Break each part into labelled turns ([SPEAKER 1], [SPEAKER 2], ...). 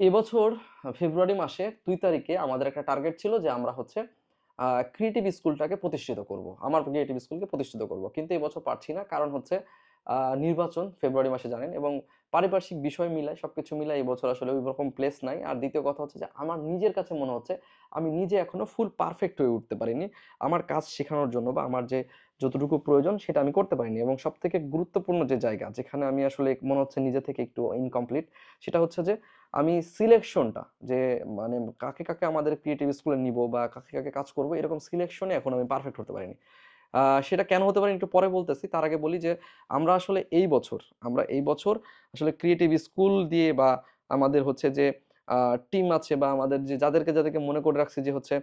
[SPEAKER 1] এবছর ফেব্রুয়ারি মাসে ২ তারিখে আমাদের একটা টার্গেট ছিল যে আমরা হচ্ছে ক্রিয়েটিভ স্কুলটাকে প্রতিষ্ঠিত করব। আমার ক্রিয়েটিভ স্কুলকে প্রতিষ্ঠিত করব। কিন্তু এবছর পারছি না। কারণ হচ্ছে নির্বাচন ফেব্রুয়ারি মাসে জানেন এবং পারিপার্শ্বিক বিষয় মিলায় সবকিছু মিলায় এবছর আসলে ওইরকম প্লেস নাই। আর দ্বিতীয় কথা হচ্ছে যে আমার নিজের কাছে মনে হচ্ছে আমি নিজে এখনো ফুল পারফেক্ট হয়ে উঠতে পারিনি। আমার কাজ শেখানোর জন্য বা আমার যে যতটুকু প্রয়োজন সেটা আমি করতে পারিনি এবং সবথেকে গুরুত্বপূর্ণ যে জায়গা যেখানে আমি আসলে মনে হচ্ছে নিজে থেকে একটু ইনকমপ্লিট সেটা হচ্ছে যে আমি সিলেকশনটা যে মানে কাকে আমাদের ক্রিয়েটিভ স্কুলে নিবো বা কাকে কাজ করবো এরকম সিলেকশনে এখন আমি পারফেক্ট হতে পারিনি। সেটা কেন হতে পারেনি একটু পরে বলতেছি। তার আগে বলি যে আমরা এই বছর আসলে ক্রিয়েটিভ স্কুল দিয়ে বা আমাদের হচ্ছে যে টিম আছে বা আমাদের যে যাদেরকে মনে করে রাখছি যে হচ্ছে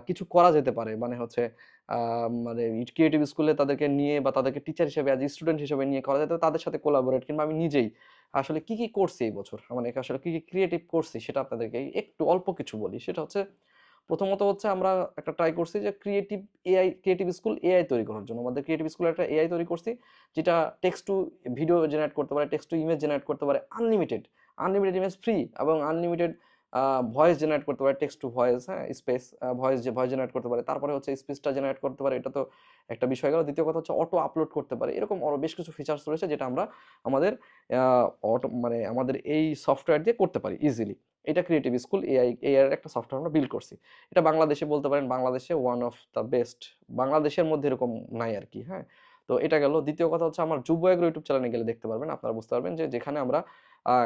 [SPEAKER 1] কিছু করা যেতে পারে। মানে হচ্ছে আ মানে ক্রিয়েটিভ স্কুলে তাদেরকে নিয়ে বা তাদেরকে টিচার হিসেবে অ্যাজ স্টুডেন্ট হিসেবে নিয়ে করা যেত তাদের সাথে কোলাবোরেট কিংবা আমি নিজেই আসলে কি করছি এই বছর? মানে আসলে কি ক্রিয়েটিভ করছি সেটা আপনাদেরকে একটু অল্প কিছু বলি। সেটা হচ্ছে প্রথমত হচ্ছে আমরা একটা ট্রাই করছি যে ক্রিয়েটিভ স্কুল এআই তৈরি করার জন্য। আমাদের ক্রিয়েটিভ স্কুলে একটা এআই তৈরি করছি যেটা টেক্সট টু ভিডিও জেনারেট করতে পারে, টেক্সট টু ইমেজ জেনারেট করতে পারে আনলিমিটেড ইমেজ ফ্রি এবং আনলিমিটেড ভয়েস জেনারেট করতে পারে, টেক্সট টু ভয়েস, হ্যাঁ? স্পেস ভয়েস জেনারেট করতে পারে। তারপরে হচ্ছে স্পিচটা জেনারেট করতে পারে। এটা তো একটা বিষয় গেল। দ্বিতীয় কথা হচ্ছে অটো আপলোড করতে পারে। এরকম আরো বেশ কিছু ফিচারস রয়েছে যেটা আমরা আমাদের আ মানে আমাদের এই সফটওয়্যার দিয়ে করতে পারি ইজিলি। এটা ক্রিয়েটিভ স্কুল এআই এর একটা সফটওয়্যার আমরা বিল্ড করছি। এটা বাংলাদেশে বলতে পারেন বাংলাদেশে ওয়ান অফ দ্য বেস্ট। বাংলাদেশের মধ্যে এরকম নাই আরকি, হ্যাঁ? তো এটা গেল। দ্বিতীয় কথা হচ্ছে আমার যুব এগ্রো ইউটিউব চ্যানেলে গেলে দেখতে পারবেন। আপনারা বুঝতে পারবেন যে যেখানে আমরা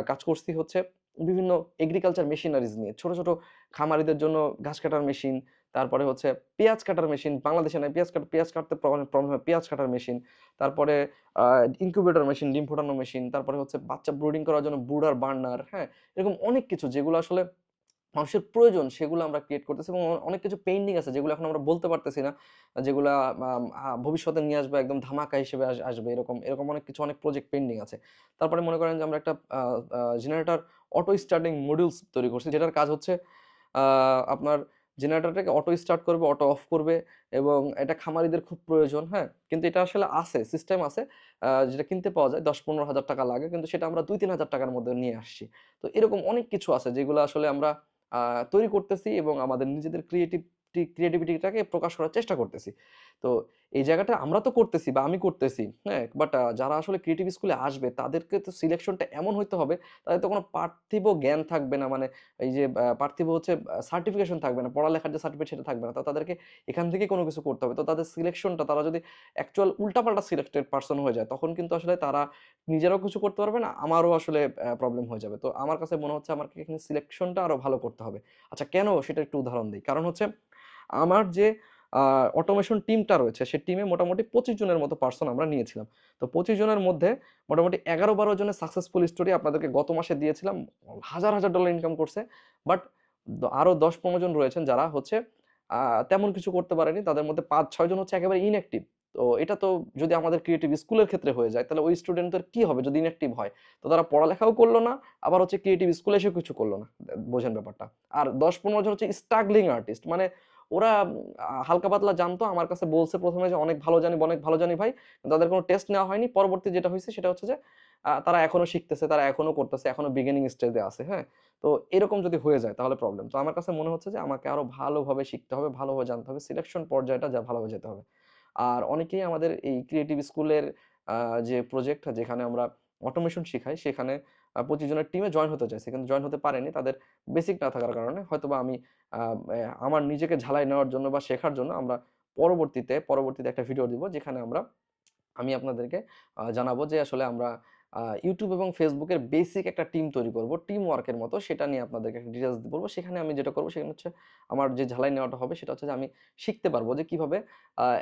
[SPEAKER 1] কাজ করছি হচ্ছে বিভিন্ন এগ্রিকালচার মেশিনারিজ নিয়ে। ছোট খামারিদের জন্য ঘাস কাটার মেশিন, তারপরে হচ্ছে পেঁয়াজ কাটার মেশিন। বাংলাদেশে নাই পেঁয়াজ কাটতে প্রবলেম হয় পেঁয়াজ কাটার মেশিন। তারপরে আ ইনকিউবেটর মেশিন, ডিম ফোটানো মেশিন। তারপরে হচ্ছে বাচ্চা ব্রুডিং করার জন্য ব্রুডার বার্নার, হ্যাঁ? এরকম অনেক কিছু যেগুলো আসলে মানুষের প্রয়োজন সেগুলো আমরা ক্রিয়েট করতেছি এবং অনেক কিছু পেন্ডিং আছে যেগুলো এখন আমরা বলতে পারতেছি না। যেগুলা ভবিষ্যতে নিয়ে আসবো একদম ধামাকা হিসেবে আসবে এরকম অনেক প্রজেক্ট পেন্ডিং আছে। তারপরে মনে করেন যে আমরা একটা আ আ জেনারেটর অটো স্টার্টিং মডিউলস তৈরি করছি যেটার কাজ হচ্ছে আ আপনার জেনারেটরটাকে অটো স্টার্ট করবে, অটো অফ করবে এবং এটা খামারিদের খুব প্রয়োজন, হ্যাঁ? কিন্তু এটা আসলে আছে, সিস্টেম আছে যেটা কিনতে পাওয়া যায় ৳১০,০০০-১৫,০০০ লাগে। কিন্তু সেটা আমরা ৳২,০০০-৩,০০০ র মধ্যে নিয়ে আসছি। তো এরকম অনেক কিছু আছে যেগুলো আসলে আমরা আ তৈরি করতেছি এবং আমাদের নিজেদের ক্রিয়েটিভিটিটাকে প্রকাশ করার চেষ্টা করতেছি। তো এই জায়গাটা আমরা তো করতেছি বা আমি করতেছি, হ্যাঁ? বাট যারা আসলে ক্রিয়েটিভ স্কুলে আসবে তাদেরকে তো সিলেকশনটা এমন হইতে হবে তাদের তো কোনো পার্থিব জ্ঞান থাকবে না। মানে এই যে পার্থিব হচ্ছে সার্টিফিকেশন থাকবে না। পড়ালেখার যে সার্টিফিকেট সেটা থাকবে না। তো তাদেরকে এখান থেকেই কোনো কিছু করতে হবে। তো তাদের সিলেকশনটা তারা যদি অ্যাকচুয়াল উল্টাপাল্টা সিলেক্টেড পারসন হয়ে যায় তখন কিন্তু আসলে তারা নিজেরাও কিছু করতে পারবে না। আমারও আসলে প্রবলেম হয়ে যাবে। তো আমার কাছে মনে হচ্ছে আমাকে এখানে সিলেকশনটা আরো ভালো করতে হবে। আচ্ছা কেন সেটা একটু উদাহরণ দেই। কারণ হচ্ছে আমার যে আ অটোমেশন টিমটা রয়েছে সে টিমে মোটামুটি ২৫ জনের মতো পারসন আমরা নিয়েছিলাম। তো ২৫ জনের মধ্যে মোটামুটি ১১-১২ জনের সাকসেসফুল স্টোরি আপনাদেরকে গত মাসে দিয়েছিলাম। হাজার ডলার ইনকাম করছে। বাট আরো ১০-১৫ জন রয়েছেন যারা হচ্ছে আ তেমন কিছু করতে পারেনি। তাদের মধ্যে ৫-৬ জন হচ্ছে একেবারে ইনঅ্যাক্টিভ। তো এটা তো যদি আমাদের ক্রিয়েটিভ স্কুলের ক্ষেত্রে হয়ে যায় তাহলে ওই স্টুডেন্টদের কি হবে যদি ইনঅ্যাক্টিভ হয়? তো তারা পড়ালেখাও করল না, আবার হচ্ছে ক্রিয়েটিভ স্কুলে এসেও কিছু করল না। বোঝেন ব্যাপারটা। আর ১০-১৫ জন হচ্ছে স্ট্রাগলিং আর্টিস্ট। মানে ওরা হালকা পাতলা জানতো। আমার কাছে বলছে ১ম এ যে অনেক ভালো জানি ভাই। কিন্তু তাদের কোনো টেস্ট নেওয়া হয়নি। পরবর্তী যেটা হইছে সেটা হচ্ছে যে তারা এখনো শিখতেছে, তারা এখনো করতেছে, এখনো বিগিনিং স্টেজে আছে, হ্যাঁ? তো এরকম যদি হয়ে যায় তাহলে প্রবলেম। তো আমার কাছে মনে হচ্ছে যে আমাকে আরো ভালোভাবে শিখতে হবে, ভালোভাবে জানতে হবে। সিলেকশন পর্যায়টা ভালোভাবে যেতে হবে। আর অনেকেই আমাদের এই ক্রিয়েটিভ স্কুলের আ যে প্রজেক্ট যেখানে আমরা অটোমেশন শিখাই সেখানে ২৫ জনের টিমে জয়েন হতে চাইছে। কিন্তু জয়েন হতে পারেনি। তাদের বেসিক না থাকার কারণে হয়তোবা আমি আ আমার নিজেকে ঝালাই নেওয়ার জন্য বা শেখার জন্য আমরা পরবর্তীতে একটা ভিডিও দিব যেখানে আমি আপনাদেরকে জানাবো যে আসলে আমরা YouTube এবং Facebook এর বেসিক একটা টিম তৈরি করব। টিম ওয়ার্ক এর মতো সেটা নিয়ে আপনাদেরকে একটা ডিটেইলস বলব। সেখানে আমি যেটা করব সেখানে হচ্ছে আমার যে ঝালাই নেওয়াটা হবে সেটা হচ্ছে যে আমি শিখতে পারবো যে কিভাবে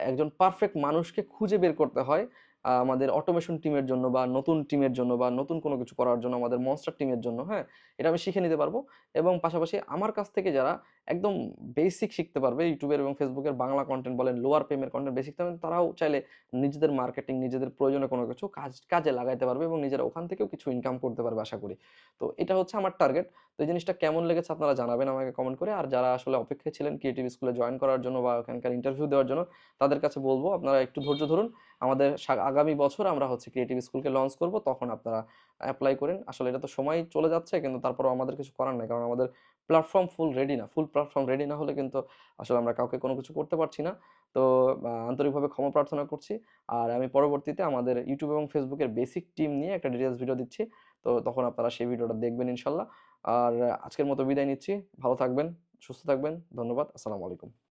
[SPEAKER 1] একজন পারফেক্ট মানুষকে খুঁজে বের করতে হয় আমাদের অটোমেশন টিমের জন্য বা নতুন টিমের জন্য বা নতুন কোনো কিছু করার জন্য আমাদের মনস্টার টিমের জন্য, হ্যাঁ? এটা আমি শিখে নিতে পারবো এবং পাশাপাশি আমার কাছ থেকে যারা একদম বেসিক শিখতে পারবে YouTube এর এবং Facebook এর বাংলা কনটেন্ট বলেন, লোয়ার পেমের কনটেন্ট বেসিক তারাও চাইলে নিজেদের মার্কেটিং, নিজেদের প্রয়োজনে কোনো কিছু কাজে লাগাইতে পারবে এবং নিজেরা ওখান থেকেও কিছু ইনকাম করতে পারবে আশা করি। তো এটা হচ্ছে আমার টার্গেট। তো এই জিনিসটা কেমন লেগেছে আপনারা জানাবেন আমাকে কমেন্ট করে। আর যারা আসলে অপেক্ষায় ছিলেন ক্রিয়েটিভ স্কুলে জয়েন করার জন্য বা ওখানকার ইন্টারভিউ দেওয়ার জন্য, তাদের কাছে বলব আপনারা একটু ধৈর্য ধরুন। আমাদের আগামী বছর আমরা হচ্ছে ক্রিয়েটিভ স্কুলকে লঞ্চ করব। তখন আপনারা অ্যাপ্লাই করেন। আসলে এটা তো সময় চলে যাচ্ছে, কিন্তু তারপরেও আমাদের কিছু করার নাই। কারণ আমাদের প্ল্যাটফর্ম ফুল রেডি না। ফুল প্ল্যাটফর্ম রেডি না হলে কিন্তু আসলে আমরা কাউকে কোনো কিছু করতে পারছি না। তো আন্তরিকভাবে ক্ষমা প্রার্থনা করছি। আর আমি পরবর্তীতে আমাদের YouTube এবং Facebook এর বেসিক টিম নিয়ে একটা ডিটেইলস ভিডিও দিচ্ছি। তো তখন আপনারা সেই ভিডিওটা দেখবেন ইনশাআল্লাহ। আর আজকের মতো বিদায় নিচ্ছি। ভালো থাকবেন, সুস্থ থাকবেন। ধন্যবাদ। আসসালামু আলাইকুম।